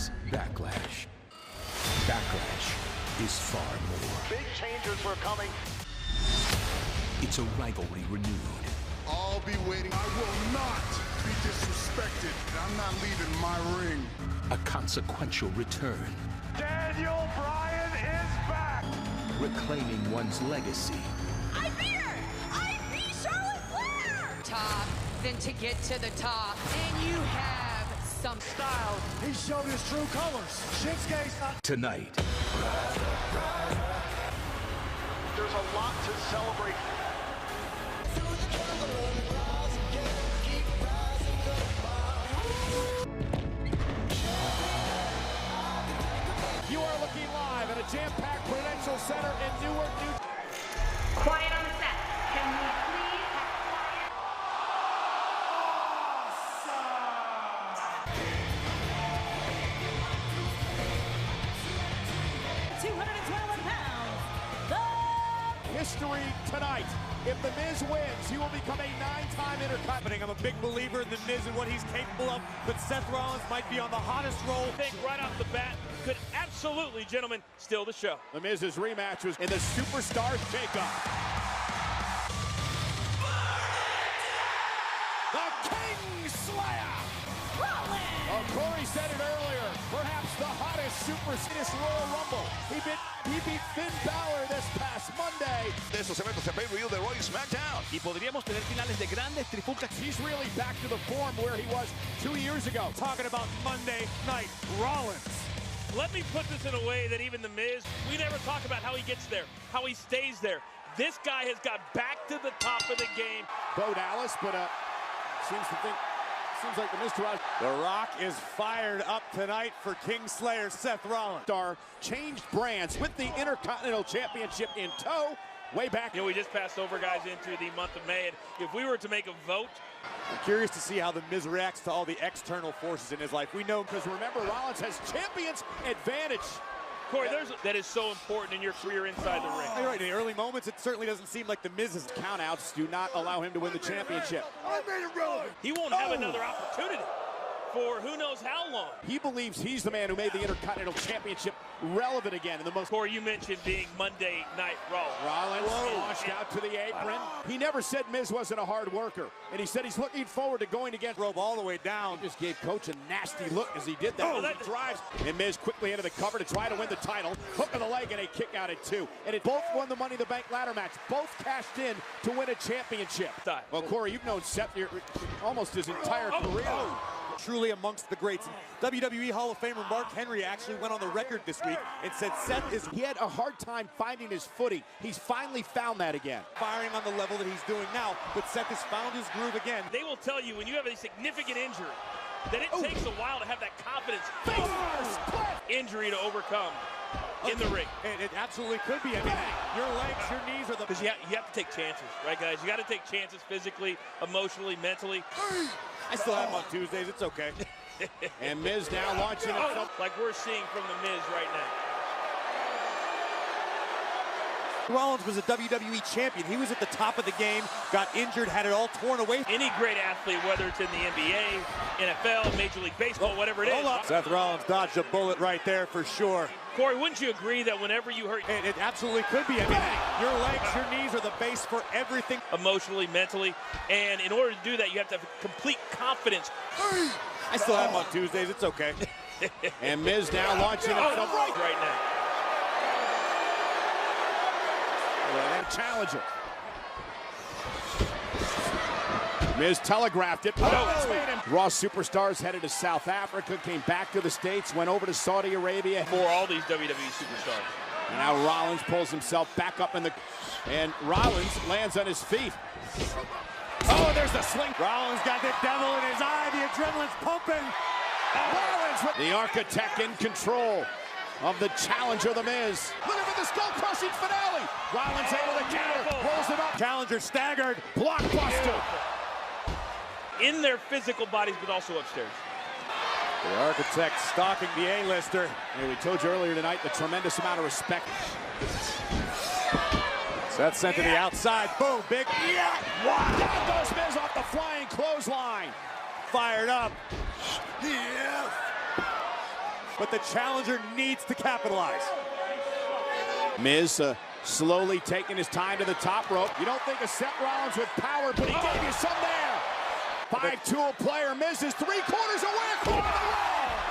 is Backlash. Backlash is far more. Big changes were coming. It's a rivalry renewed. I'll be waiting. I will not be disrespected. I'm not leaving my ring. A consequential return. Daniel Bryan is back. Reclaiming one's legacy. I beat her! I beat Charlotte Flair! Top, then to get to the top, and you have some Styles, he showed his true colors. Shinsuke's not. Tonight. There's a lot to celebrate. You are looking live at a jam-packed Prudential Center in Newark, New Jersey. Quiet on the set. Can we please have quiet? awesome! 221 pounds. History tonight. If The Miz wins, he will become a 9-time Intercontinental. I'm a big believer in The Miz and what he's capable of, but Seth Rollins might be on the hottest roll. I think right off the bat could absolutely, gentlemen, steal the show. The Miz's rematch was in the Superstars Shake-Up. The King Slayer! Rollins! Oh, Corey said it earlier. Perhaps the hottest superstitious Royal Rumble. He beat Finn Balor this past Monday. De estos eventos de pay-per-view de Raw y Smackdown. Y podríamos tener finales de grandes trifulcas. He's really back to the form where he was 2 years ago. Talking about Monday Night Rollins. Let me put this in a way that even The Miz, we never talk about how he gets there, how he stays there. This guy has got back to the top of the game. Bo Dallas, but seems like the Mr. The Rock is fired up tonight for King Slayer Seth Rollins. Star changed brands with the Intercontinental Championship in tow. Way back. You know, we just passed over, guys, into the month of May, and if we were to make a vote, I'm curious to see how The Miz reacts to all the external forces in his life. We know, because remember, Rollins has champion's advantage. Corey, that is so important in your career inside the ring. You're right, in the early moments, it certainly doesn't seem like The Miz's countouts do not allow him to win the championship. I made it relevant. He won't have another opportunity for who knows how long. He believes he's the man who made the Intercontinental Championship relevant again in the most. Corey, you mentioned being Monday Night Raw. Rollins launched out to the apron. He never said Miz wasn't a hard worker, and he said he's looking forward to going against. Rope all the way down. Just gave Coach a nasty look as he did that. He drives, and Miz quickly into the cover to try to win the title. Hook of the leg and a kick out at 2. And it both won the Money in the Bank ladder match. Both cashed in to win a championship. Well, Corey, you've known Seth almost his entire career. Truly amongst the greats. WWE Hall of Famer Mark Henry actually went on the record this week and said Seth is... He had a hard time finding his footing. He's finally found that again. Firing on the level that he's doing now, but Seth has found his groove again. They will tell you when you have a significant injury that it takes a while to have that confidence. Injury to overcome in the ring. It absolutely could be. I mean, your legs, your knees are the... Because you have to take chances, right, guys? You got to take chances physically, emotionally, mentally. I still have them on Tuesdays. It's okay. And Miz now launching himself. Like we're seeing from the Miz right now. Rollins was a WWE champion. He was at the top of the game, got injured, had it all torn away. Any great athlete, whether it's in the NBA, NFL, Major League Baseball, whatever it is. Seth Rollins dodged a bullet right there for sure. Corey, wouldn't you agree that whenever you hurt... It absolutely could be. I mean, your legs, your knees are the base for everything. Emotionally, mentally, and in order to do that, you have to have complete confidence. I still have them on Tuesdays. It's okay. And Miz now launching himself right now. Challenger. Miz telegraphed it. Raw superstars headed to South Africa, came back to the States, went over to Saudi Arabia. For all these WWE superstars. And now Rollins pulls himself back up in the... And Rollins lands on his feet. Oh, there's the sling. Rollins got the devil in his eye. The adrenaline's pumping. Rollins, the architect in control of the challenger, The Miz. Looking for the skull-crushing finale. Rollins able to counter, rolls it up. Challenger staggered. Blockbuster. In their physical bodies, but also upstairs. The architect stalking the A-lister. Hey, we told you earlier tonight the tremendous amount of respect. Seth sent to the outside. Boom, big. Wow. Down goes Miz off the flying clothesline. Fired up. but the challenger needs to capitalize. Miz slowly taking his time to the top rope. You don't think of Seth Rollins with power, but he gave you some there. 5-tool player. Miz is 3/4 away from the wall.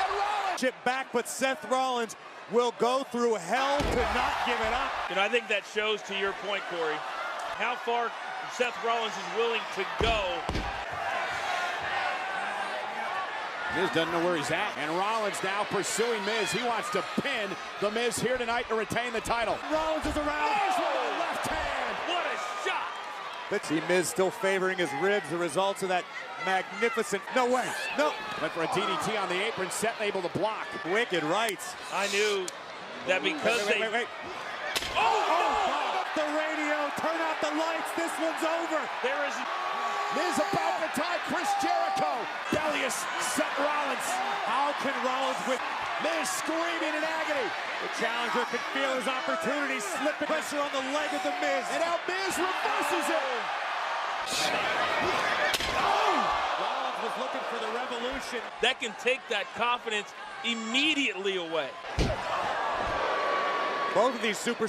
And Rollins Chip back, but Seth Rollins will go through hell to not give it up. You know, I think that shows, to your point, Corey, how far Seth Rollins is willing to go. Miz doesn't know where he's at, and Rollins now pursuing Miz. He wants to pin the Miz here tonight to retain the title. Rollins is around. Miz with a left hand. What a shot! Let's see Miz still favoring his ribs, the results of that magnificent, no way, no. Went for a DDT on the apron, Seth able to block. Wicked rights. I knew that because wait. Oh, the radio, turn out the lights, this one's over. there is Miz about to tie Chris Jericho. Bellius, Seth Rollins. How can Rollins win? Miz screaming in agony. The challenger can feel his opportunity, slipping pressure on the leg of the Miz. And now Miz reverses it. Rollins was looking for the revolution. that can take that confidence immediately away. Both of these super...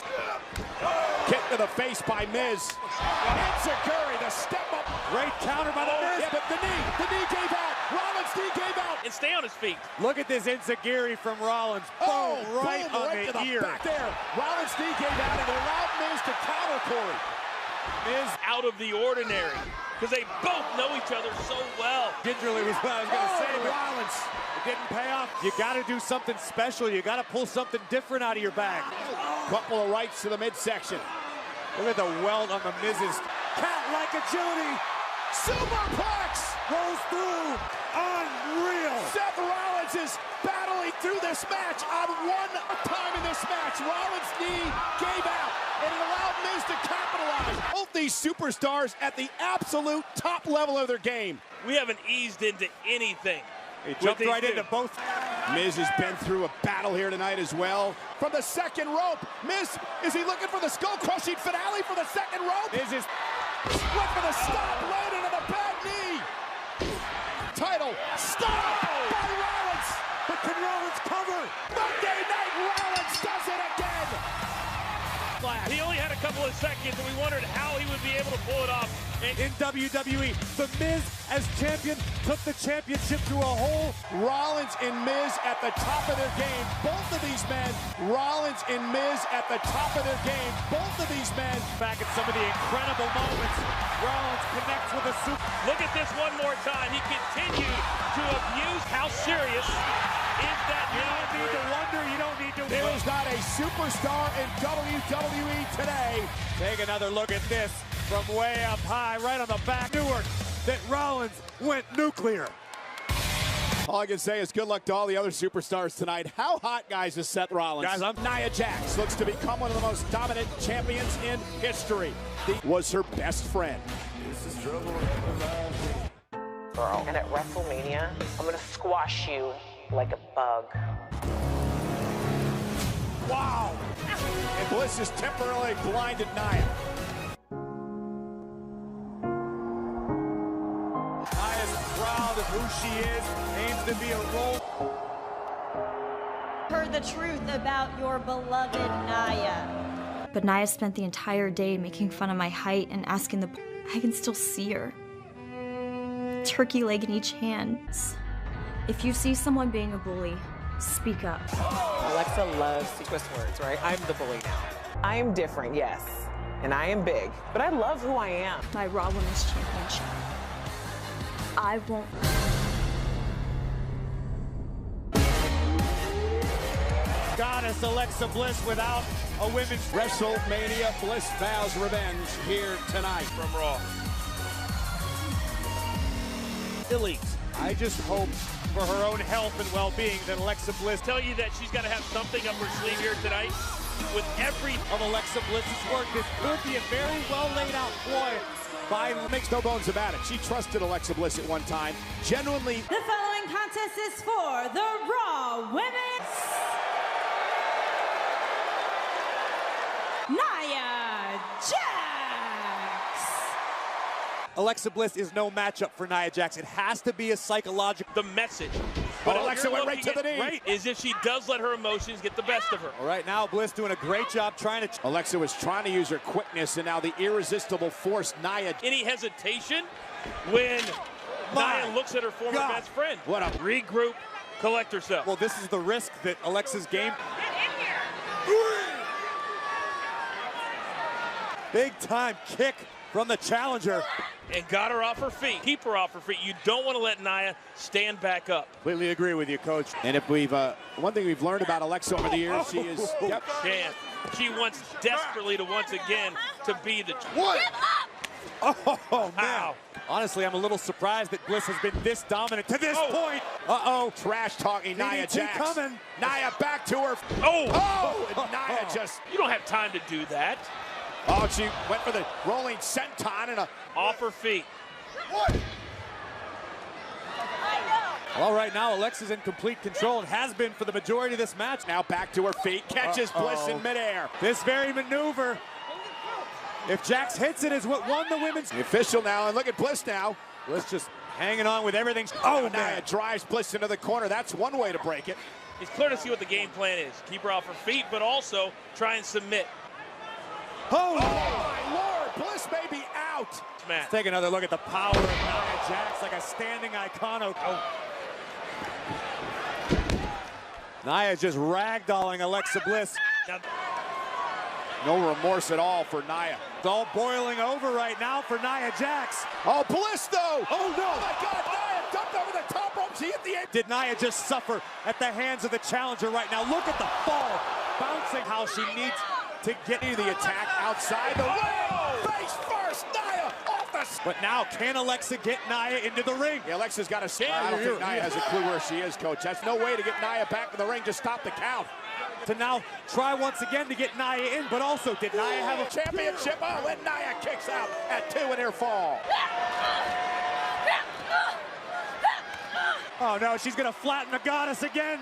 Kick to the face by Miz. Enziguri, the step up. Great counter by the Miz. Yeah, but the knee gave out. Rollins' knee gave out. And stay on his feet. Look at this Enziguri from Rollins. Oh, Boom, right boom, on right the to the ear. back there. Rollins' knee gave out, and it allowed Miz to counter Corey. Miz out of the ordinary, because they both know each other so well. Gingerly was what I was going to say, but Rollins. it didn't pay off. You got to do something special. You got to pull something different out of your bag. Couple of rights to the midsection. Look at the welt on the Miz's cat-like agility. Superplex Rolls through. Unreal. Seth Rollins is battling through this match on one time in this match. Rollins' knee gave out, and it allowed Miz to capitalize. Both these superstars at the absolute top level of their game. We haven't eased into anything. He jumped right into both. Miz has been through a battle here tonight as well. From the second rope, Miz, is he looking for the skull-crushing finale for the second rope? Miz is... Went for the stop, landed on a bad knee. Title, stop by Rollins. But can Rollins cover? Monday Night Rollins does it again. He only had a couple of seconds, and we wondered how he would be able to pull it off. And In WWE, The Miz as champion took the championship to a whole... Rollins and Miz at the top of their game. Both of these men, Rollins and Miz at the top of their game. Both of these men. Back at some of the incredible moments. Rollins connects with a super... look at this one more time. He continued to abuse. How serious is that? You don't need to wonder, you don't need to... There is not a superstar in WWE today. Take another look at this from way up high, right on the back. Newark, that Rollins went nuclear. All I can say is good luck to all the other superstars tonight. How hot, guys, is Seth Rollins? Guys, Nia Jax looks to become one of the most dominant champions in history. Was her best friend. Girl. And at WrestleMania, I'm gonna squash you like a bug. Wow! And Bliss has temporarily blinded Nia. Nia's proud of who she is, aims to be a role. Heard the truth about your beloved Nia. But Nia spent the entire day making fun of my height and asking I can still see her. Turkey leg in each hand. If you see someone being a bully, speak up. Alexa loves to twist words, right? I'm the bully now. I am different, yes. And I am big, but I love who I am. My Raw Women's Championship. I won't. Goddess Alexa Bliss without a women's... WrestleMania, Bliss vows revenge here tonight. From Raw. Elite. I just hope for her own health and well-being that Alexa Bliss... Tell you that she's got to have something up her sleeve here tonight. With every... of Alexa Bliss's work, this could be a very well laid out ploy by... Makes no bones about it. She trusted Alexa Bliss at one time. Genuinely... The following contest is for the Raw Women's... Nia Jax! Alexa Bliss is no matchup for Nia Jax. It has to be a psychological... the message But Alexa went right to the knee. Right, is if she does let her emotions get the best of her. All right, now Bliss doing a great job trying to... Alexa was trying to use her quickness, and now the irresistible force, Nia. Any hesitation when Nia looks at her former best friend? What a regroup, collect herself. Well, this is the risk that Alexa's game... Big time kick from the challenger. And got her off her feet. Keep her off her feet. You don't want to let Nia stand back up. Completely agree with you, Coach. And if we've one thing we've learned about Alexa over the years, she is chance. She wants desperately to once again to be the what? Oh man. Honestly, I'm a little surprised that Bliss has been this dominant to this point. Trash talking Nia Jax. Coming. Nia back to her. And Nia just... You don't have time to do that. Oh, she went for the rolling senton and off her feet. What? Well, right now, Alexa's in complete control and has been for the majority of this match. Now back to her feet, catches Bliss in midair. This very maneuver, if Jax hits it, is what won the women's... The official now, and look at Bliss now. Bliss just hanging on with everything. Nia drives Bliss into the corner. That's one way to break it. It's clear to see what the game plan is. Keep her off her feet, but also try and submit. Oh my Lord, Bliss may be out. Let's take another look at the power of Nia Jax, like a standing icon. Nia just ragdolling Alexa Bliss. No remorse at all for Nia. It's all boiling over right now for Nia Jax. Oh, Bliss though. Oh no. Oh my God, Nia dumped over the top rope. She hit the apron. Did Nia just suffer at the hands of the challenger right now? Look at the fall, bouncing how she needs to get into the attack outside the ring. Face first, Nia off the... But now, can Alexa get Nia into the ring? Yeah, Alexa's got a stand. I don't think Nia has a clue where she is, Coach. That's no way to get Nia back in the ring. Just stop the count. To now try once again to get Nia in, but also did Nia have a championship? Oh, and Nia kicks out at 2 in her fall. Oh no, she's gonna flatten the goddess again.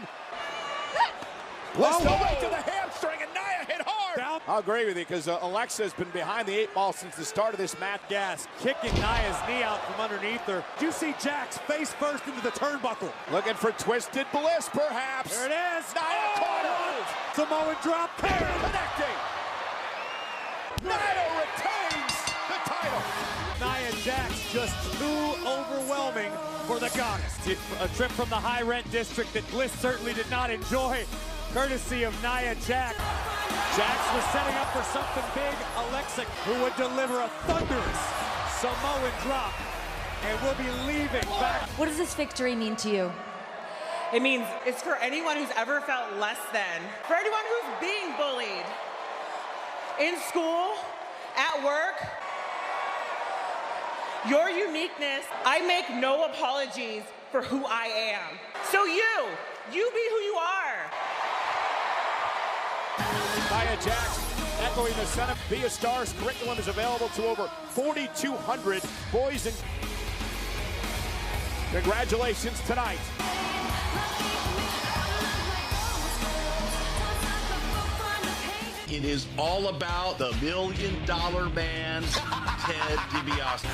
Bliss right to the hamstring, and Nia hit hard. Down. I'll agree with you, because Alexa has been behind the 8 ball since the start of this match. Gas, kicking Nia's knee out from underneath her. Do you see Jax face first into the turnbuckle? Looking for twisted Bliss, perhaps. There it is. Nia caught her. Samoan drop. Connecting. Nia retains the title. Nia Jax just too overwhelming for the goddess. A trip from the high rent district that Bliss certainly did not enjoy, courtesy of Nia Jax. Jax was setting up for something big. Alexa, who would deliver a thunderous Samoan drop, and will be leaving back. What does this victory mean to you? It means it's for anyone who's ever felt less than, for anyone who's being bullied in school, at work. Your uniqueness, I make no apologies for who I am. So you be who you are. Nia Jax echoing the Son of Be a Star's curriculum is available to over 4,200 boys and... Congratulations tonight. It is all about the $1 Million Man, Ted DiBiase.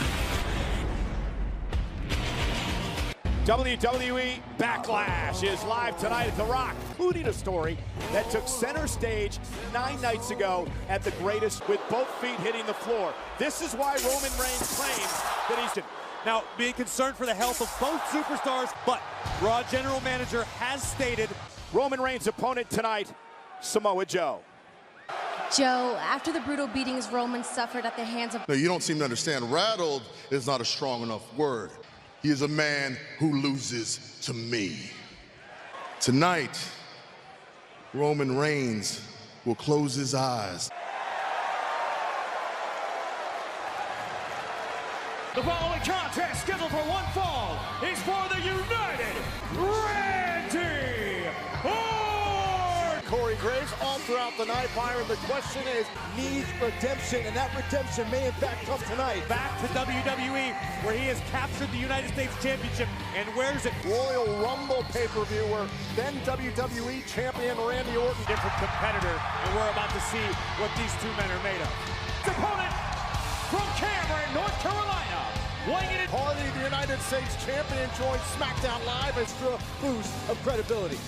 WWE Backlash is live tonight at The Rock, including a story that took center stage 9 nights ago at the greatest, with both feet hitting the floor. This is why Roman Reigns claims that he's... Now, being concerned for the health of both superstars, but Raw General Manager has stated... Roman Reigns' opponent tonight, Samoa Joe. Joe, after the brutal beatings Roman suffered at the hands of... No, you don't seem to understand. Rattled is not a strong enough word. He is a man who loses to me. Tonight, Roman Reigns will close his eyes. The following contest, scheduled for one fall, is for the United Randy Orton. Corey Graves all throughout the night. Byron, the question is, needs redemption, and that redemption may in fact come tonight. Back to WWE, where he has captured the United States Championship and wears it. Royal Rumble pay-per-view where then WWE Champion Randy Orton. Different competitor, and we're about to see what these two men are made of. His opponent from Cameron, North Carolina. Weighing in Hardy, the United States champion, joins SmackDown Live. Extra boost of credibility.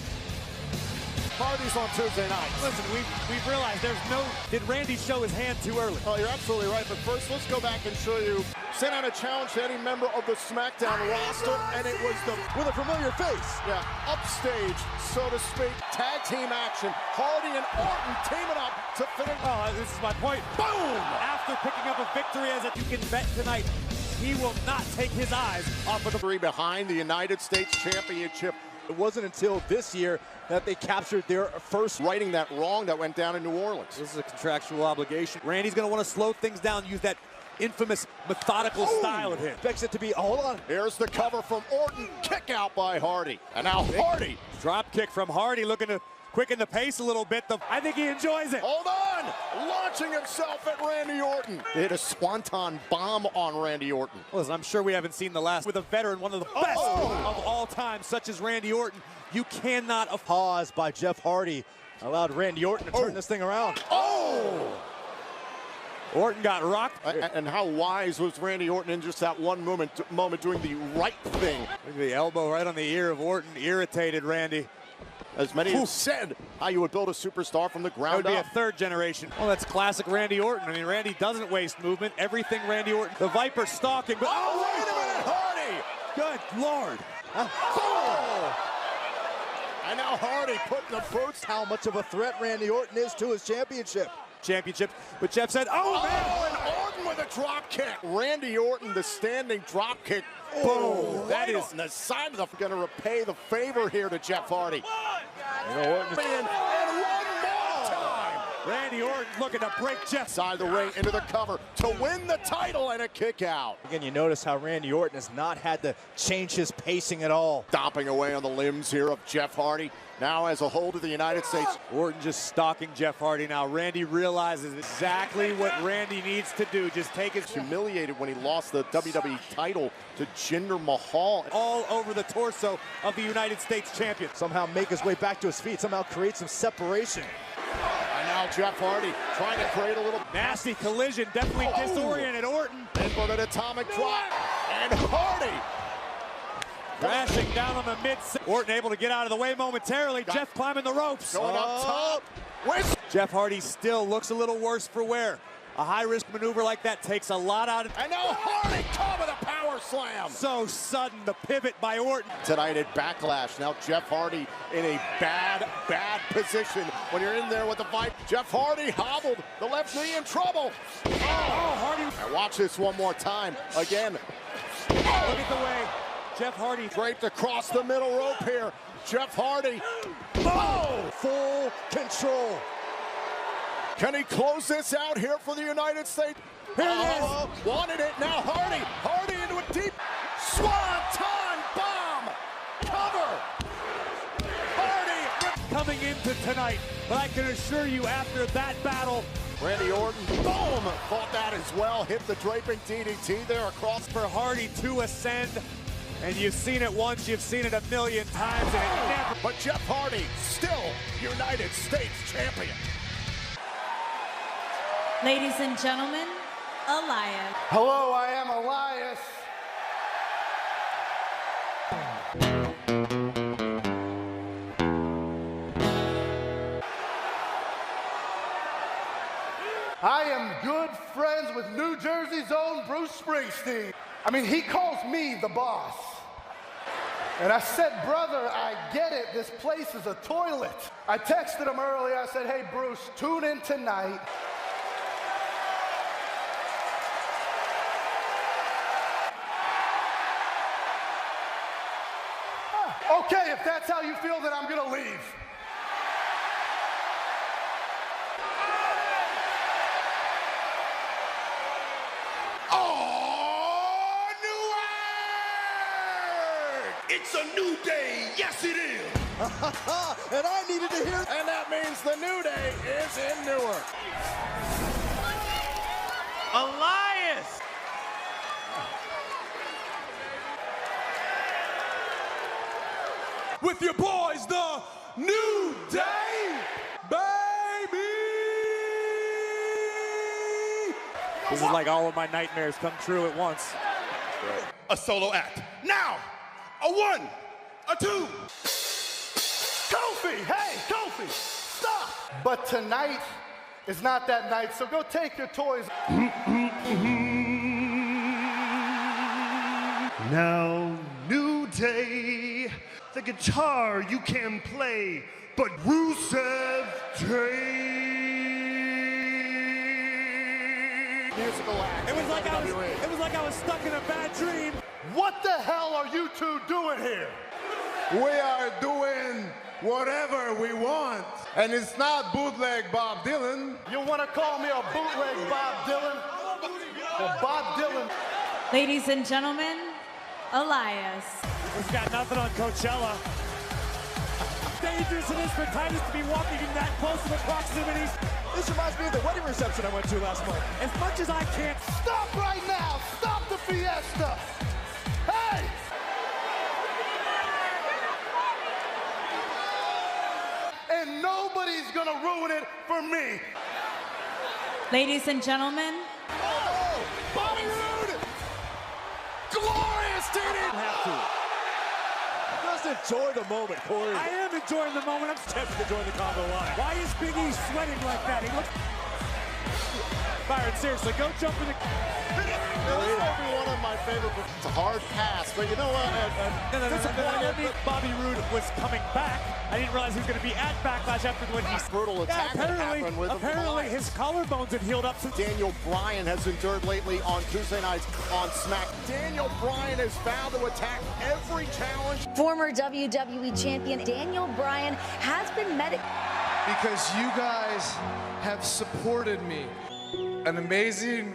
Hardy's on Tuesday night. Listen, we've realized there's no... Did Randy show his hand too early? Oh, you're absolutely right. But first, let's go back and show you. Sent out a challenge to any member of the SmackDown roster, and it was with a familiar face. Yeah, upstage, so to speak. Tag team action. Hardy and Orton teaming up to finish. Oh, this is my point. Boom! After picking up a victory, as you can bet tonight, he will not take his eyes off of the... Three behind the United States Championship. It wasn't until this year that they captured their first righting that wrong that went down in New Orleans. This is a contractual obligation. Randy's going to want to slow things down, use that infamous methodical style of him. Expects it to be, hold on. Here's the cover from Orton, kick out by Hardy. And now Hardy. Drop kick from Hardy, looking to quicken the pace a little bit. I think he enjoys it. Hold on, launching himself at Randy Orton. They hit a swanton bomb on Randy Orton. Listen, I'm sure we haven't seen the last with a veteran, one of the best of all time, such as Randy Orton. You cannot pause by Jeff Hardy. Allowed Randy Orton to turn this thing around. Oh! Orton got rocked. And how wise was Randy Orton in just that one moment doing the right thing. Look at the elbow right on the ear of Orton, irritated Randy. As many have said how you would build a superstar from the ground up. That would be a third generation. Well, that's classic Randy Orton. I mean, Randy doesn't waste movement. Everything Randy Orton. The Viper stalking. But oh, wait a minute, Hardy! Good Lord. And now Hardy putting the boots. How much of a threat Randy Orton is to his championship. But Jeff said, oh, man. And Orton with a drop kick. Randy Orton, the standing drop kick. Boom. That is on the side of the... Going to repay the favor here to Jeff Hardy. Orton. And one more time. Randy Orton looking to break Jeff. Side of the ring into the cover to win the title and a kick out. Again, you notice how Randy Orton has not had to change his pacing at all. Stomping away on the limbs here of Jeff Hardy. Now as a whole to the United States. Orton just stalking Jeff Hardy now. Randy realizes exactly what Randy needs to do. Just take his... Humiliated when he lost the WWE title to Jinder Mahal. All over the torso of the United States champion. Somehow make his way back to his feet. Somehow create some separation. And now Jeff Hardy trying to create a little... Nasty collision. Definitely disoriented Orton. Inverted atomic drop. And Hardy... Crashing down on the mid. Orton able to get out of the way momentarily. Jeff climbing the ropes. Going up top. Jeff Hardy still looks a little worse for wear. A high-risk maneuver like that takes a lot out of... And now Hardy caught with a power slam. So sudden, the pivot by Orton. Tonight at Backlash, now Jeff Hardy in a bad position when you're in there with the fight. Jeff Hardy hobbled, the left knee in trouble. Oh, Hardy. Now watch this one more time. Again. Look at the way Jeff Hardy draped across the middle rope here. Jeff Hardy. Boom! Full control. Can he close this out here for the United States? Here it is. Wanted it. Now Hardy. Hardy into a deep swanton bomb. Cover. Hardy. Coming into tonight. But I can assure you after that battle, Randy Orton, boom, fought that as well. Hit the draping DDT there across. For Hardy to ascend. And you've seen it once, you've seen it a million times, and it never... But Jeff Hardy, still United States champion. Ladies and gentlemen, Elias. Hello, I am Elias. I am good friends with New Jersey's own Bruce Springsteen. I mean, he calls me the boss. And I said, brother, I get it. This place is a toilet. I texted him earlier. I said, hey, Bruce, tune in tonight. Okay, if that's how you feel, then I'm going to leave. It's a new day, yes it is. And I needed to hear, and that means the new day is in Newark. Elias! With your boys, the New Day, baby! This is like all of my nightmares come true at once. A solo act. Now, a 1, a 2. Kofi, hey, Kofi, stop. But tonight is not that night, so go take your toys. Now, New Day, the guitar you can play, but Rusev Day. Musical act. It was like I was stuck in a bad dream. What the hell are you two doing here? We are doing whatever we want. And it's not bootleg Bob Dylan. You want to call me a bootleg Bob Dylan? Well, Bob Dylan. Ladies and gentlemen, Elias. We've got nothing on Coachella. Dangerous it is for Titus to be walking in that close of a proximity. This reminds me of the wedding reception I went to last month. As much as I can't. Stop right now! Stop the fiesta! Hey! And nobody's gonna ruin it for me. Ladies and gentlemen. Oh, Bobby Roode! Glorious, did Have to. Just enjoy the moment, Corey. I am enjoying the moment. I'm tempted to join the Congo line. Why is Big E sweating like that? He looks... Byron, seriously, go jump in the... This might be one of my favorite. It's a hard pass, but you know what? No. Bobby Roode was coming back. I didn't realize he was going to be at Backlash after when he... Brutal attack that happened with him. Apparently his collarbones had healed up since... Daniel Bryan has endured lately on Tuesday nights on Smack. Daniel Bryan is found to attack every challenge. Former WWE champion Daniel Bryan has been medicated. Because you guys have supported me. An amazing,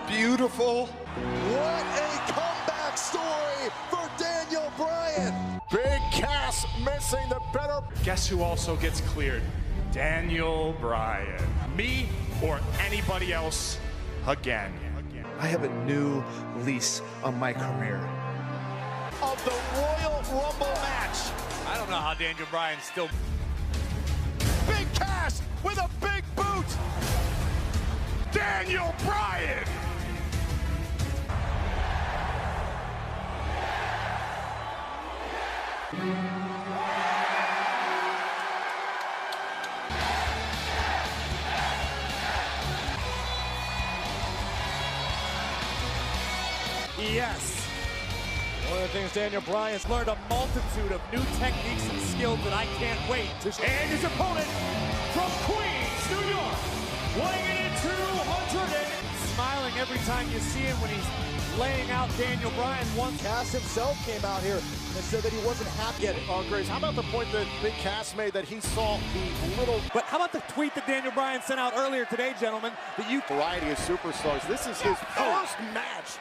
beautiful. What a comeback story for Daniel Bryan. Big Cass missing the better. Guess who also gets cleared? Daniel Bryan. Me or anybody else again. I have a new lease on my career. Of the Royal Rumble match. I don't know how Daniel Bryan's still... Big Cass with a big boot. Daniel Bryan. Yes. One of the things Daniel Bryan's learned a multitude of new techniques and skills that I can't wait to... And his opponent from Queens, New York, weighing in at 200. Smiling every time you see him when he's laying out Daniel Bryan once. Cass himself came out here and said that he wasn't happy. Grace, how about the point that Big Cass made that he saw the little... But how about the tweet that Daniel Bryan sent out earlier today, gentlemen, that you... Variety of superstars. This is his first match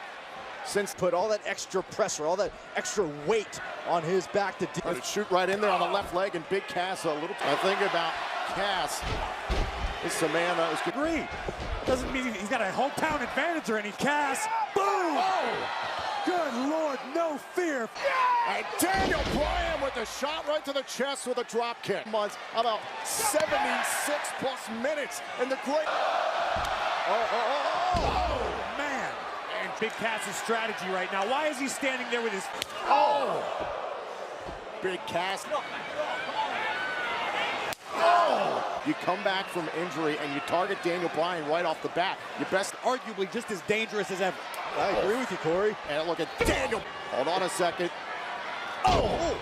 since put all that extra pressure, all that extra weight on his back to shoot right in there on the left leg, and Big Cass a little... I think about Cass. This is a man that was agree. Doesn't mean he's got a hometown advantage or any. Cass. Boom! Oh! Good Lord, no fear. And Daniel Bryan with a shot right to the chest with a drop kick. About 76 plus minutes in the great... Oh, man. And Big Cass's strategy right now. Why is he standing there with his... Oh! Big Cass. Oh! You come back from injury and you target Daniel Bryan right off the bat. Your best, arguably just as dangerous as ever. I agree with you, Corey. And look at Daniel. Hold on a second. Oh!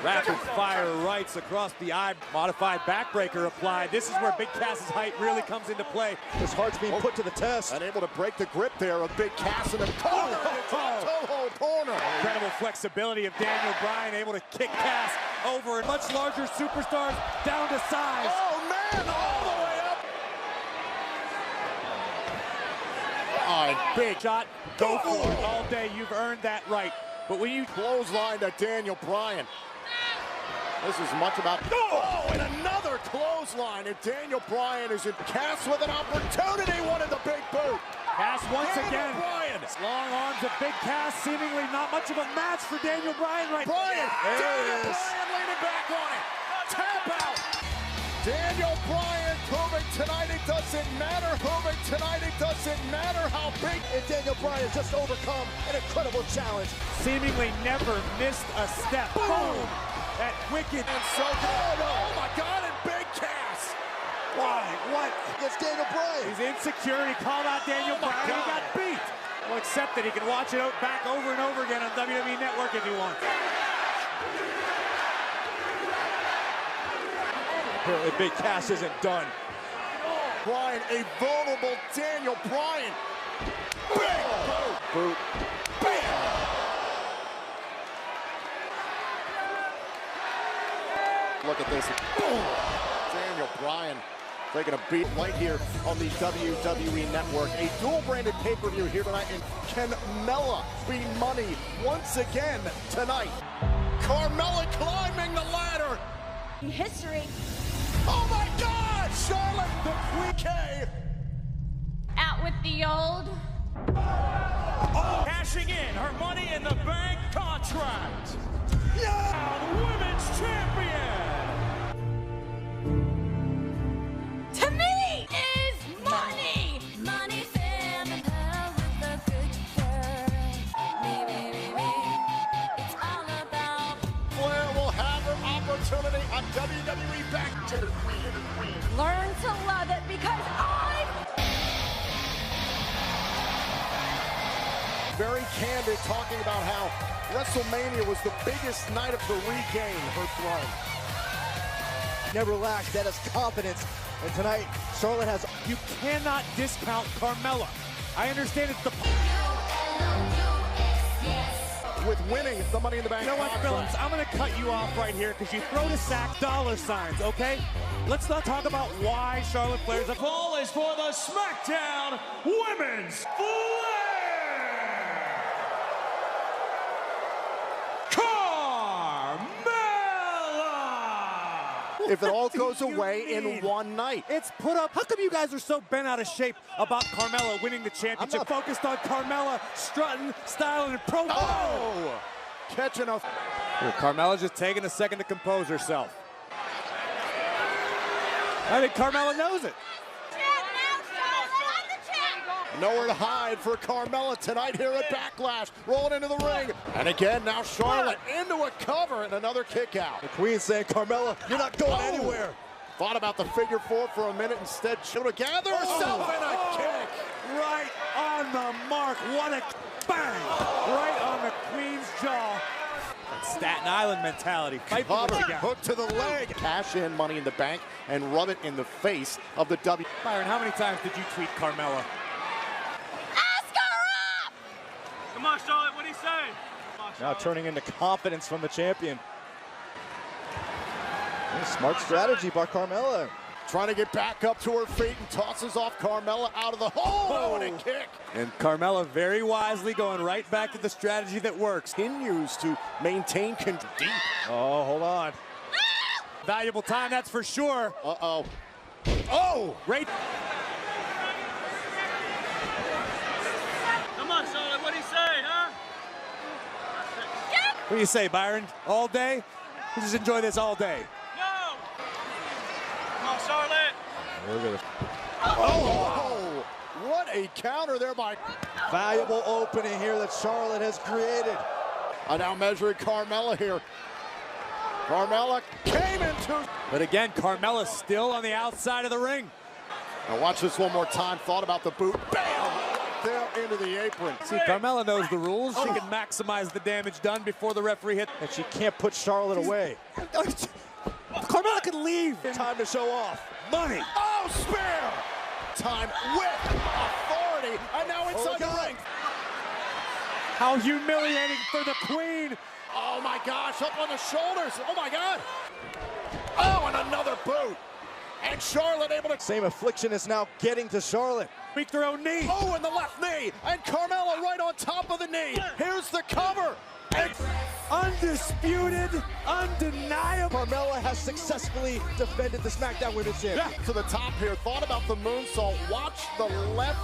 Rapid fire rights across the eye. Modified backbreaker applied. This is where Big Cass's height really comes into play. His heart's being put to the test. Unable to break the grip there of Big Cass in the corner. Toe corner. Incredible flexibility of Daniel Bryan, able to kick Cass over, and much larger superstars down to size. Oh man, all the way up. All right, big shot. Go for it all day. You've earned that right. But when you clothesline to Daniel Bryan, this is much about... Oh, and another clothesline, and Daniel Bryan is in. Cass with an opportunity, wanted the big boot. Cass once Daniel again. Bryan. Long arms of Big Cass, seemingly not much of a match for Daniel Bryan right now. Daniel Bryan leaning back on it. Tap out. Daniel Bryan proving tonight it doesn't matter. Proving tonight it doesn't matter how big. And Daniel Bryan just overcome an incredible challenge. Seemingly never missed a step. Boom! That wicked and so good. Oh my God, and big Cass. Why? What? Against Daniel Bryan. He's insecure. He called out Daniel Bryan. He got beat. Well, except that he can watch it back over and over again on WWE Network if he wants. Apparently Big Cass isn't done. Bryan, a vulnerable Daniel Bryan. Big boot. Bam! Look at this. Daniel Bryan taking a beat right here on the WWE Network. A dual-branded pay-per-view here tonight, and Carmella being money once again tonight. Carmella climbing the ladder. History. Oh my God! Charlotte, the Queen K. Out with the old. Oh, cashing in her Money in the Bank contract. Yeah! Women's champion. To me is money. Money's in the hell with the good girl. Me. It's all about. Flair will have her opportunity on WWE Back to the Queen. Learn to love it because I'm very candid, talking about how WrestleMania was the biggest night of the regain her throne. Never lacks that is confidence. And tonight, Charlotte has. You cannot discount Carmella. I understand it's the. With winning the Money in the Bank. You know what, Phillips? I'm going to cut you off right here because you throw to sack dollar signs, okay? Let's not talk about why Charlotte Flair's. The ball is for the SmackDown Women's Flair! Carmella! If it all goes away in one night. It's put up. How come you guys are so bent out of shape about Carmella winning the championship? I'm focused on Carmella strutting, styling, and pro. Oh! Catching a. Carmella's just taking a second to compose herself. I think Carmella knows it. Nowhere to hide for Carmella tonight here at Backlash. Rolling into the ring. And again, now Charlotte into a cover and another kick out. The Queen saying, Carmella, you're not going anywhere. Thought about the figure four for a minute. Instead, she'll gather herself in a kick. Right on the mark. What a bang. Right on the Queen's jaw. Staten Island mentality. Fight for what you got. Hook to the leg. Cash in Money in the Bank and rub it in the face of the W. Byron, how many times did you tweet Carmella? Come on, Charlotte, what do you say? Now turning into confidence from the champion. Smart strategy by Carmella. Trying to get back up to her feet and tosses off Carmella out of the hole. Oh, and a kick. And Carmella very wisely going right back to the strategy that works. Continues to maintain control. Oh, hold on. Valuable time, that's for sure. Uh-oh. Oh! Great. Come on, Charlotte, what do you say, huh? What do you say, Byron? All day? We just enjoy this all day. No! Come on, Charlotte! Oh! What a counter there by. Valuable opening here that Charlotte has created. Now measuring Carmella here. Carmella came into. But again, Carmella's still on the outside of the ring. Now watch this one more time. Thought about the boot. Bam! There into the apron. See, Carmella knows the rules. She can maximize the damage done before the referee hits. And she can't put Charlotte away. Carmella can leave. Time to show off. Money. Oh, spear! Time with authority. And now inside the ring. How humiliating for the Queen. Oh my gosh, up on the shoulders. Oh my God. Oh, and another boot. And Charlotte able to. Same affliction is now getting to Charlotte. Beat their own knee. Oh, and the left knee. And Carmella right on top of the knee. Here's the cover. And undisputed, undeniable. Carmella has successfully defended the SmackDown Women's Championship. Yeah, to the top here. Thought about the moonsault. Watch the left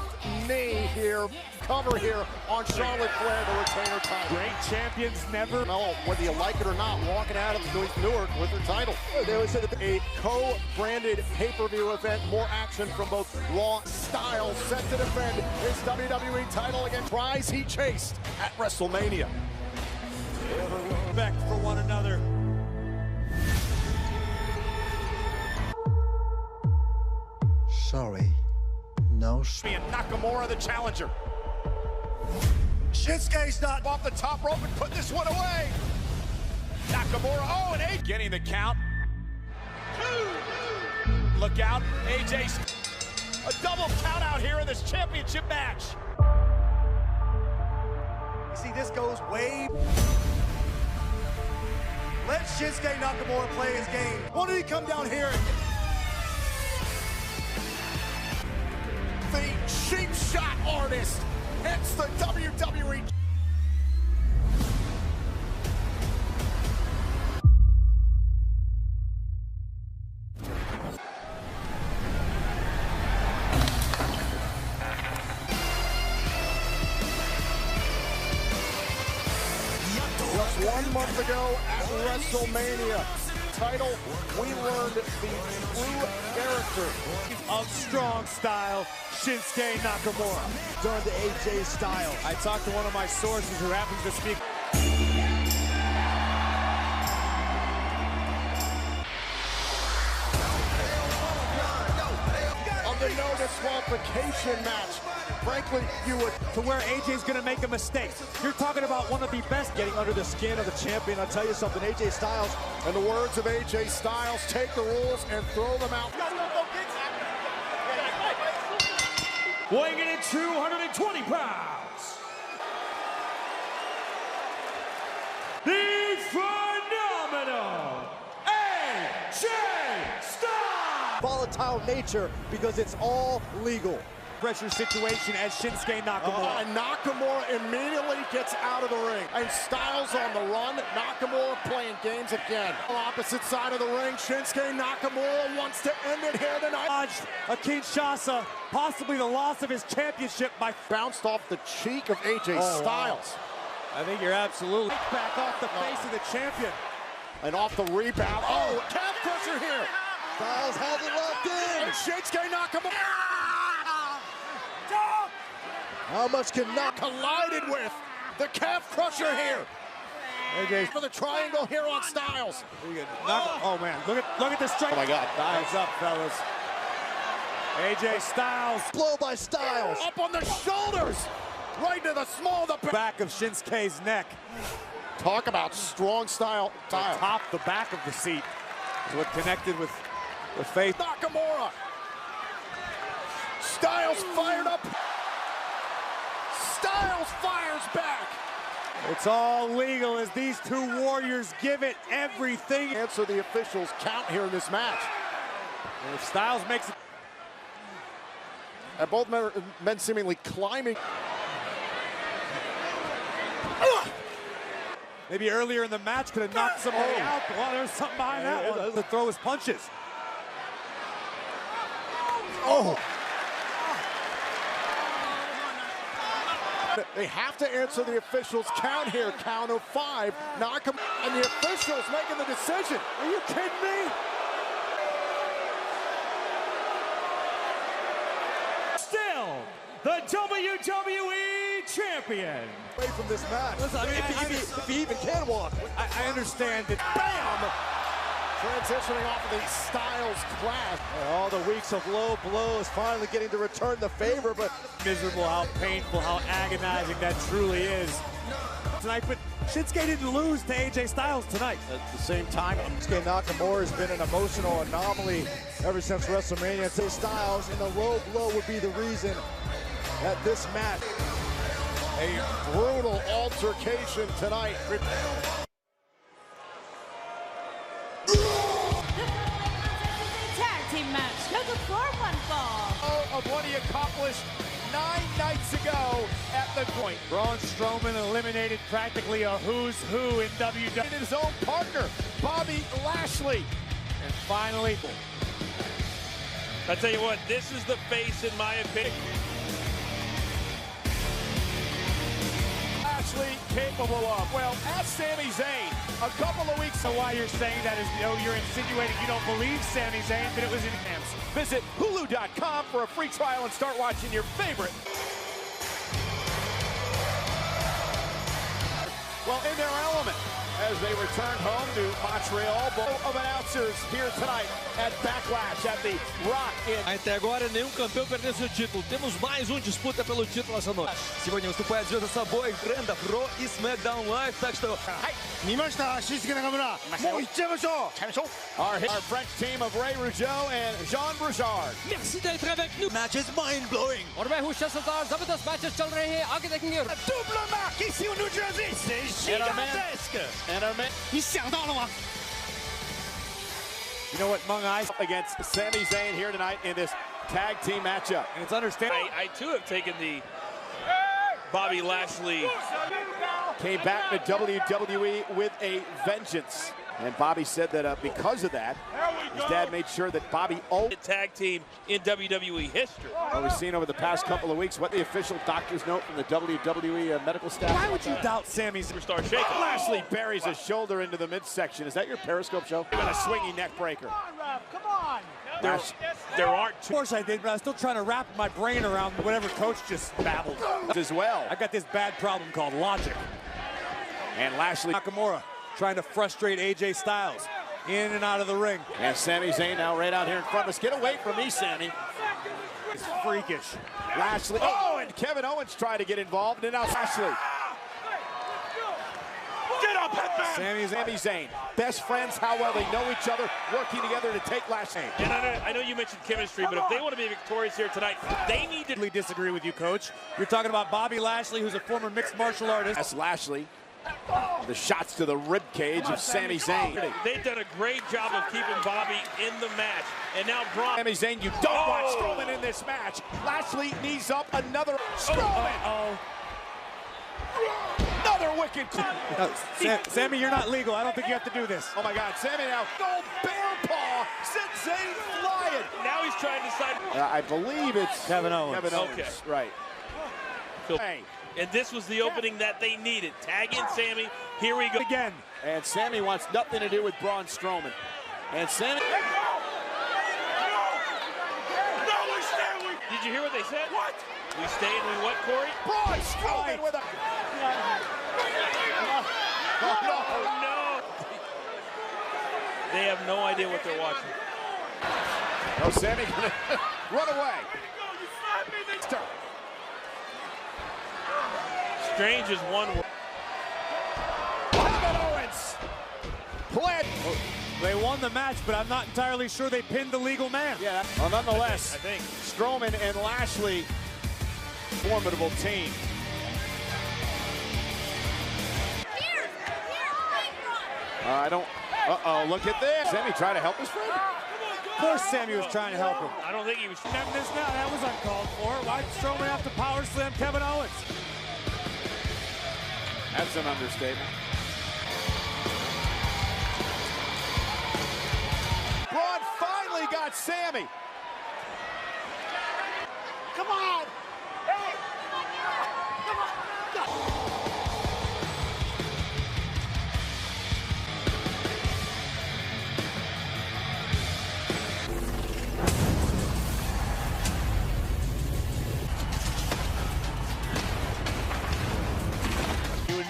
knee here. Cover here on Charlotte Flair to retain her title. Great champions never. Carmella, whether you like it or not, walking out of Newark with her title. They always said a co-branded pay-per-view event. More action from both Raw. Styles set to defend his WWE title against prize he chased at WrestleMania. Respect for one another. Sorry. No. And Nakamura the challenger. Shinsuke's not off the top rope and put this one away. Nakamura, oh, and AJ getting the count. Look out, AJ's a double count out here in this championship match. You see, this goes way. Let Shinsuke Nakamura play his game. Why did he come down here? The cheap shot artist hits the WWE. Just 1 month ago at WrestleMania, title, we learned the true character Of strong style, Shinsuke Nakamura. Done to AJ Styles. I talked to one of my sources who happens to speak. of the no disqualification match. Frankly, you would. To where AJ's gonna make a mistake. You're talking about one of the best Getting under the skin of the champion. I'll tell you something, AJ Styles. In the words of AJ Styles, take the rules and throw them out. Weighing in at 220 pounds, the phenomenal AJ Styles! Volatile nature because it's all legal. pressure situation as Shinsuke Nakamura. And Nakamura immediately gets out of the ring. And Styles on the run. Nakamura playing games again. Opposite side of the ring, Shinsuke Nakamura wants to end it here tonight. A Kinshasa, possibly the loss of his championship by bounced off the cheek of AJ Styles. Wow. I think you're absolutely back off the face of the champion. And off the rebound. Oh, calf crusher here. Styles has it locked in. And Shinsuke Nakamura. How much can collided with the calf crusher here. AJ for the triangle here on Styles. Oh man, look at the strike. Oh my God. Eyes up, fellas. AJ Styles. Blow by Styles. Up on the shoulders. Right to the small of the back of Shinsuke's neck. Talk about strong style. Top the back of the seat is what connected with Faith. Nakamura. Styles fired up. Styles fires back. It's all legal as these two warriors give it everything. Answer the officials count here in this match. And if Styles makes it. And both men seemingly climbing. Maybe earlier in the match could have knocked somebody out. Well, there's something behind that one. To throw his punches. Oh. They have to answer the officials' count here. Count of 5. Nakamura and the officials making the decision. Are you kidding me? Still, the WWE Champion. Away from this match. Listen, I mean, if he even can walk. I understand that. Bam! Transitioning off of the Styles clash. All the weeks of low blows finally getting to return the favor, but miserable, how painful, how agonizing that truly is tonight. But Shinsuke didn't lose to AJ Styles tonight. At the same time, Shinsuke Nakamura has been an emotional anomaly ever since WrestleMania. AJ Styles in the low blow would be the reason that this match. A brutal altercation tonight. Tag team match scheduled for one fall. Of what he accomplished 9 nights ago at the point. Braun Strowman eliminated practically a who's who in WWE. His own partner, Bobby Lashley. And finally, I tell you what, this is the face, in my opinion. Lashley capable of. Well, ask Sami Zayn a couple of weeks ago. Why you're saying that is, you're insinuating you don't believe Sami Zayn, but it was in hands. Visit Hulu.com for a free trial and start watching your favorite. Well, in their element, as they return home to Montreal. Bowl of announcers here tonight at Backlash at the Rock in. Até agora, nenhum campeão perdeu seu título. Temos mais disputa pelo título essa noite. Сегодня выступает звезда с обоих брендов Raw и Smackdown Live, так что... Our French team of Ray Rougeau and Jean Broussard. Merci d'être avec nous. Match is mind-blowing. Double marque ici au New Jersey. C'est gigantesque. And our man... You know what, Mung Eye against Sami Zayn here tonight in this tag team matchup. And it's understandable. I too have taken the Bobby Lashley. Came back to WWE with a vengeance. And Bobby said that because of that, his dad made sure that Bobby owned the tag team in WWE history. Well, we've seen over the past couple of weeks what the official doctor's note from the WWE medical staff. Why would you doubt Sami's superstar shake? Lashley buries his shoulder into the midsection. Is that your Periscope show? Even a swinging neck breaker. Come on. There aren't two. Of course I did, but I was still trying to wrap my brain around whatever coach just babbled. As well. I got this bad problem called logic. And Lashley Nakamura trying to frustrate AJ Styles in and out of the ring. And Sami Zayn now right out here in front of us. Get away from me, Sami. It's freakish. Lashley. Oh, and Kevin Owens tried to get involved, and now Lashley. Get up, Hitman! Sami Zayn. Best friends, how well they know each other, working together to take Lashley. And I know you mentioned chemistry, but if they want to be victorious here tonight, they need to... disagree with you, Coach. You're talking about Bobby Lashley, who's a former mixed martial artist. That's Lashley. The shots to the rib cage of Sami Zayn. They've done a great job of keeping Bobby in the match. And now Braun. Sami Zayn, you don't want Strowman in this match. Lashley knees up another Strowman. Another wicked. Sami, you're not legal. I don't think you have to do this. Oh my God, Sami now. Gold bear paw. Sent Zayn flying. Now he's trying to decide. I believe it's Kevin Owens. Kevin Owens. Okay. Right. Hey. And this was the opening that they needed. Tag in Sami. Here we go. Again. And Sami wants nothing to do with Braun Strowman. And Sami... Did you hear what they said? What? We stay and we what, Corey? Braun Strowman with a... Oh, no. They have no idea what they're watching. Oh, Sami gonna run away. Strange is one word. Kevin Owens. Plant. They won the match, but I'm not entirely sure they pinned the legal man. Yeah, well, nonetheless, I think. Strowman and Lashley, formidable team. I don't. Uh-oh, look at this. Sami trying to help his friend. Of course Sami was trying to help him. I don't think he was. That was uncalled for. Why did Strowman have to power slam Kevin Owens? That's an understatement. Braun finally got Sami. Come on. Hey. Come on. Go.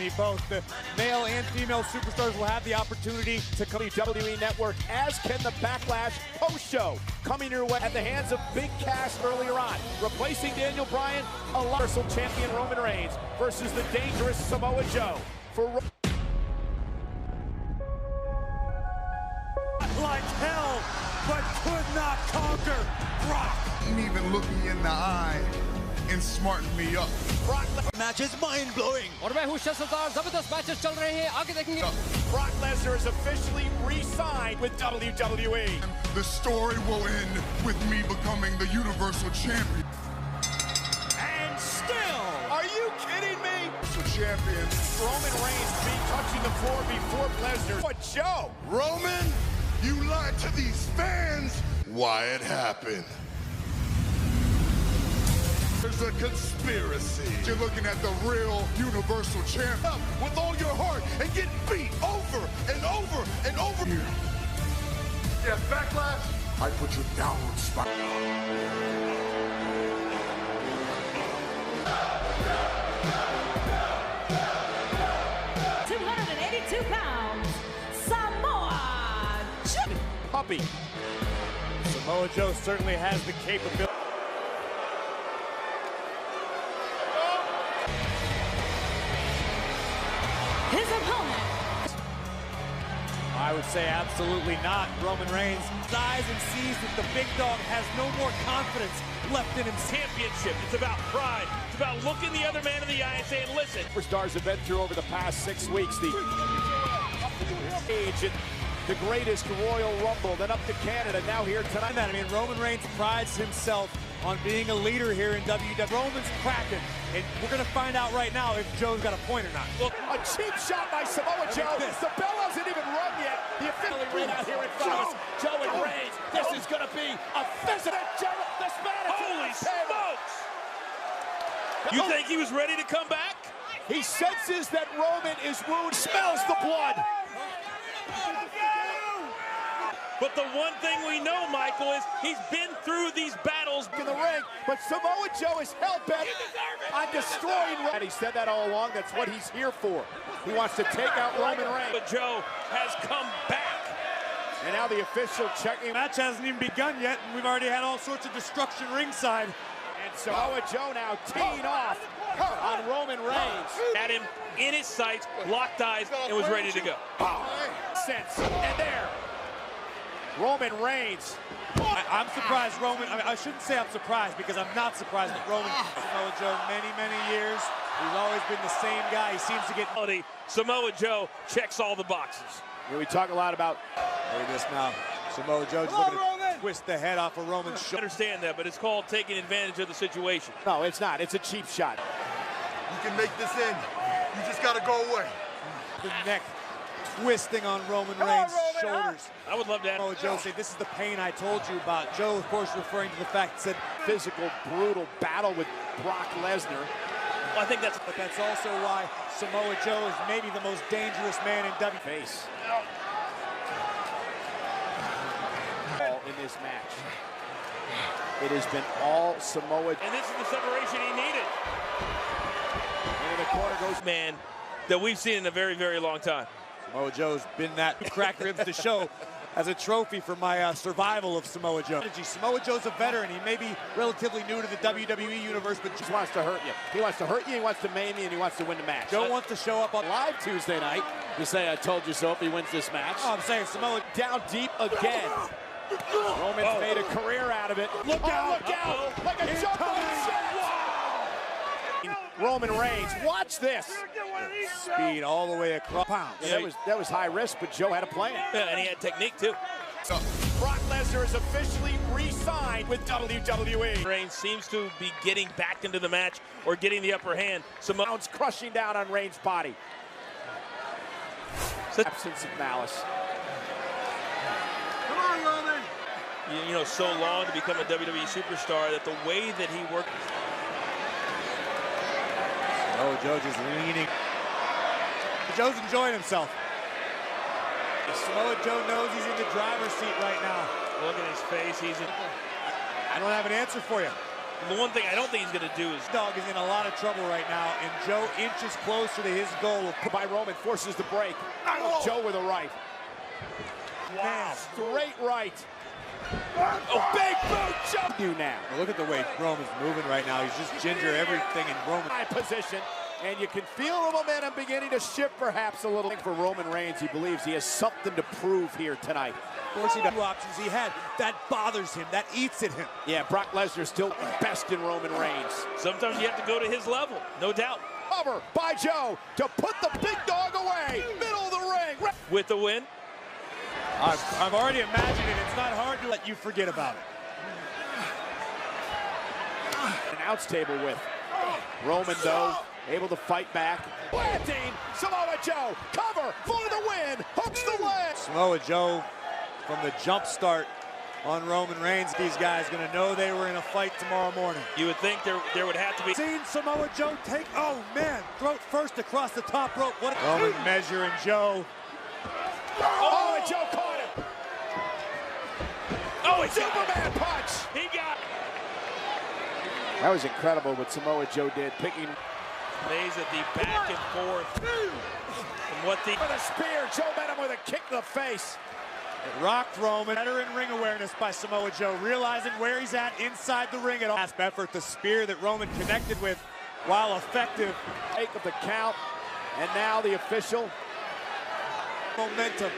Me both. The male and female superstars will have the opportunity to come to WWE Network, as can the Backlash post-show coming your way at the hands of Big Cass earlier on. Replacing Daniel Bryan, a Universal Champion Roman Reigns versus the dangerous Samoa Joe. For like hell, but could not conquer Brock. Didn't even look me in the eye and smarten me up. Match is mind-blowing. Brock Lesnar is officially re-signed with WWE. The story will end with me becoming the Universal Champion. champion. Roman Reigns touching the floor before Lesnar. What, Joe? Roman, you lied to these fans. Why it happened? There's a conspiracy. You're looking at the real Universal Champ. Up with all your heart and get beat over and over and over. Yeah, Backlash. I put you downward spiral. 282 pounds, Samoa Joe. Puppy. Samoa Joe certainly has the capability. His opponent. I would say absolutely not. Roman Reigns dies and sees that the big dog has no more confidence left in him. Championship. It's about pride. It's about looking the other man in the eye and saying, listen. Superstars have been through over the past 6 weeks. The age and the greatest Royal Rumble, then up to Canada, now here tonight. I mean, Roman Reigns prides himself on being a leader here in WWE. Roman's cracking, and we're going to find out right now if Joe's got a point or not. Look, a cheap shot by Samoa Joe. The bell hasn't even run yet. The official right out here in front of us. Joe and Reigns. This is going to be a physical. This man is holy smokes! You think he was ready to come back? He senses that Roman is wounded. Smells the blood. But the one thing we know, Michael, is he's been through these battles in the ring. But Samoa Joe is hell-bent on destroying Roman. And he said that all along. That's what he's here for. He wants to take out Roman Reigns. But Joe has come back. And now the official checking. The match hasn't even begun yet, and we've already had all sorts of destruction ringside. And Samoa Joe now teeing off on Roman Reigns. Had him in his sights, locked eyes, and was ready to go. Sense. And there. Roman Reigns. I'm surprised Roman, I shouldn't say I'm surprised because I'm not surprised that Roman, Samoa Joe, many years, he's always been the same guy. He seems to get... Samoa Joe checks all the boxes. We talk a lot about... Look at this now. Samoa Joe just looking to twist the head off of Roman's shoulder. I understand that, but it's called taking advantage of the situation. No, it's not. It's a cheap shot. You can make this end. You just got to go away. The neck twisting on Roman Reigns' shoulders. I would love to have Samoa Joe say, this is the pain I told you about. Joe, of course, referring to the fact that physical, brutal battle with Brock Lesnar. Well, I think that's... But that's also why Samoa Joe is maybe the most dangerous man in WWE. Face. All in this match. It has been all Samoa. And this is the separation he needed. Into the corner goes man that we've seen in a very long time. Samoa Joe's been that cracked ribs to show as a trophy for my survival of Samoa Joe. Samoa Joe's a veteran. He may be relatively new to the WWE universe, but just wants to hurt you. He wants to hurt you, he wants to maim you, and he wants to win the match. Joe wants to show up on live Tuesday night. You say, I told you so if he wins this match. Oh, I'm saying Samoa down deep again. Roman's made a career out of it. Look out! Look out! Like a jump on the Roman Reigns, watch this. Speed all the way across. Yeah, that was high risk, but Joe had a plan. Yeah, and he had technique too. So Brock Lesnar is officially re-signed with WWE. Reigns seems to be getting back into the match or getting the upper hand. Samoa's crushing down on Reigns' body. Absence of malice. Come on, Roman. You know, so long to become a WWE superstar that the way that he worked. Oh, Joe just leaning. Joe's enjoying himself. Samoa Joe knows he's in the driver's seat right now. Look at his face. I don't have an answer for you. The one thing I don't think he's going to do is... Dog is in a lot of trouble right now, and Joe inches closer to his goal. By Roman, forces the break. Oh. Joe with a right. Wow. Straight right. Oh, big boot, Joe. Do now. Well, look at the way Roman's moving right now. He's just ginger everything in Roman. High position, and you can feel the momentum beginning to shift perhaps a little. For Roman Reigns, he believes he has something to prove here tonight. Of course, he got 2 options he had. That bothers him. That eats at him. Yeah, Brock Lesnar still best in Roman Reigns. Sometimes you have to go to his level, no doubt. Cover by Joe to put the big dog away. Middle of the ring. With the win. I've already imagined it. It's not hard to let you forget about it. Announce table with Roman, though, Able to fight back. Planting, Samoa Joe, cover for the win, hooks the leg. Samoa Joe from the jump start on Roman Reigns. These guys going to know they were in a fight tomorrow morning. You would think there would have to be. Seen Samoa Joe take, oh man, throat first across the top rope. What Roman measuring Joe. Oh, and Joe caught him. Oh, Superman punch. He got. That was incredible what Samoa Joe did, picking. Amazed at the back and forth. And what the. With a spear, Joe met him with a kick to the face. It rocked Roman. Better in ring awareness by Samoa Joe, realizing where he's at inside the ring. Last effort, the spear that Roman connected with, while effective. Take of the count, and now the official. Momentum.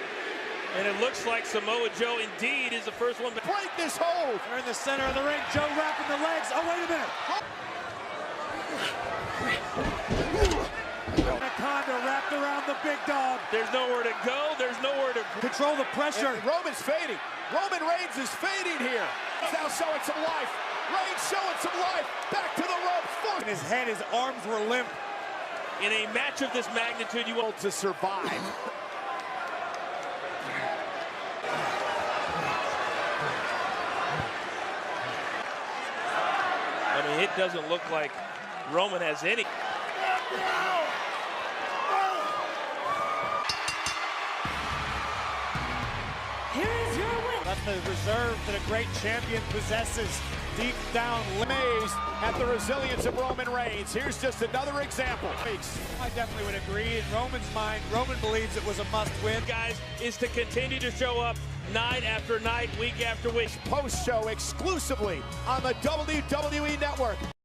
And it looks like Samoa Joe indeed is the first one to break this hold. They're in the center of the ring. Joe wrapping the legs. Oh, wait a minute. Anaconda wrapped around the big dog. There's nowhere to go. There's nowhere to control the pressure. And Roman's fading. Roman Reigns is fading here. He's now showing some life. Reigns showing some life. Back to the ropes. In his head, his arms were limp. In a match of this magnitude, you want to survive. I mean, it doesn't look like Roman has any. Here is your win. That's the reserve that a great champion possesses deep down. Amazed at the resilience of Roman Reigns. Here's just another example. I definitely would agree. In Roman's mind, Roman believes it was a must-win. Guys, is to continue to show up night after night, week after week. Post-show exclusively on the WWE Network.